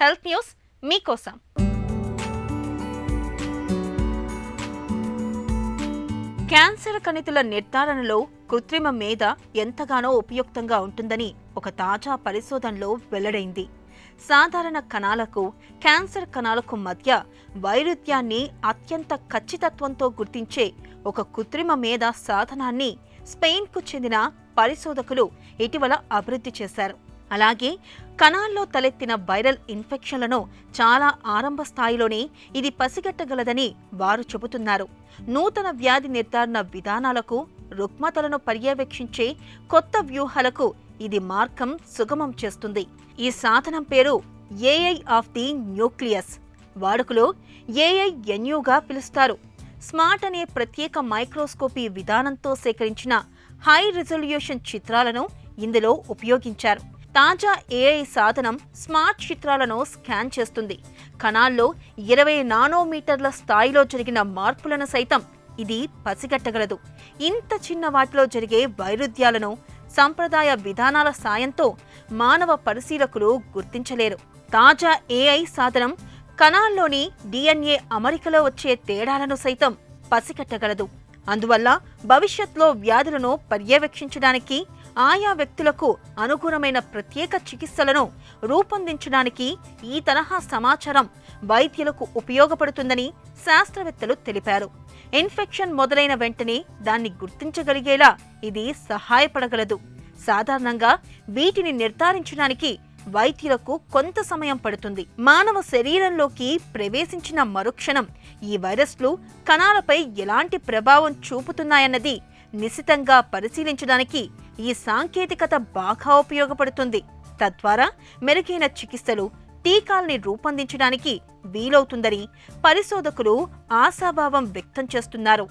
Health news మీకోసం. Cancer కణితుల నిర్ధారణలో కృత్రిమ మేధ ఎంతగానో ఉపయుక్తంగా ఉంటుందని ఒక తాజా పరిశోధనలో వెల్లడైంది. సాధారణ కణాలకు, క్యాన్సర్ కణాలకు మధ్య వైరుధ్యాన్ని అత్యంత ఖచ్చితత్వంతో గుర్తించే ఒక కృత్రిమ మేధ సాధనాన్ని స్పెయిన్కు చెందిన పరిశోధకులు ఇటీవల అభివృద్ధి చేశారు. అలాగే కణాల్లో తలెత్తిన వైరల్ ఇన్ఫెక్షన్లను చాలా ఆరంభ స్థాయిలోనే ఇది పసిగట్టగలదని వారు చెబుతున్నారు. నూతన వ్యాధి నిర్ధారణ విధానాలకు, రుగ్మతలను పర్యవేక్షించే కొత్త వ్యూహాలకు ఇది మార్గం సుగమం చేస్తుంది. ఈ సాధనం పేరు ఏఐ ఆఫ్ ది న్యూక్లియస్. వాడుకలో ఏఐఎన్యుగా పిలుస్తారు. స్మార్ట్ అనే ప్రత్యేక మైక్రోస్కోపీ విధానంతో సేకరించిన హై రిజల్యూషన్ చిత్రాలను ఇందులో ఉపయోగించారు. తాజా ఏఐ సాధనం స్మార్ట్ చిత్రాలను స్కాన్ చేస్తుంది. కణాల్లో 20 నానోమీటర్ల స్థాయిలో జరిగిన మార్పులను సైతం ఇది పసిగట్టగలదు. ఇంత చిన్న వాటిలో జరిగే వైరుధ్యాలను సంప్రదాయ విధానాల సాయంతో మానవ పరిశీలకులు గుర్తించలేరు. తాజా ఏఐ సాధనం కణాల్లోని డిఎన్ఏ అమరికలో వచ్చే తేడాలను సైతం పసిగట్టగలదు. అందువల్ల భవిష్యత్తులో వ్యాధులను పర్యవేక్షించడానికి, ఆయా వ్యక్తులకు అనుగుణమైన ప్రత్యేక చికిత్సలను రూపొందించడానికి ఈ తరహా సమాచారం వైద్యులకు ఉపయోగపడుతుందని శాస్త్రవేత్తలు తెలిపారు. ఇన్ఫెక్షన్ మొదలైన వెంటనే దాన్ని గుర్తించగలిగేలా ఇది సహాయపడగలదు. సాధారణంగా వీటిని నిర్ధారించడానికి వైద్యులకు కొంత సమయం పడుతుంది. మానవ శరీరంలోకి ప్రవేశించిన మరుక్షణం ఈ వైరస్లు కణాలపై ఎలాంటి ప్రభావం చూపుతున్నాయన్నది నిశితంగా పరిశీలించడానికి ఈ సాంకేతికత బాగా ఉపయోగపడుతుంది. తద్వారా మెరుగైన చికిత్సలు, టీకాల్ని రూపొందించడానికి వీలవుతుందని పరిశోధకులు ఆశాభావం వ్యక్తం చేస్తున్నారు.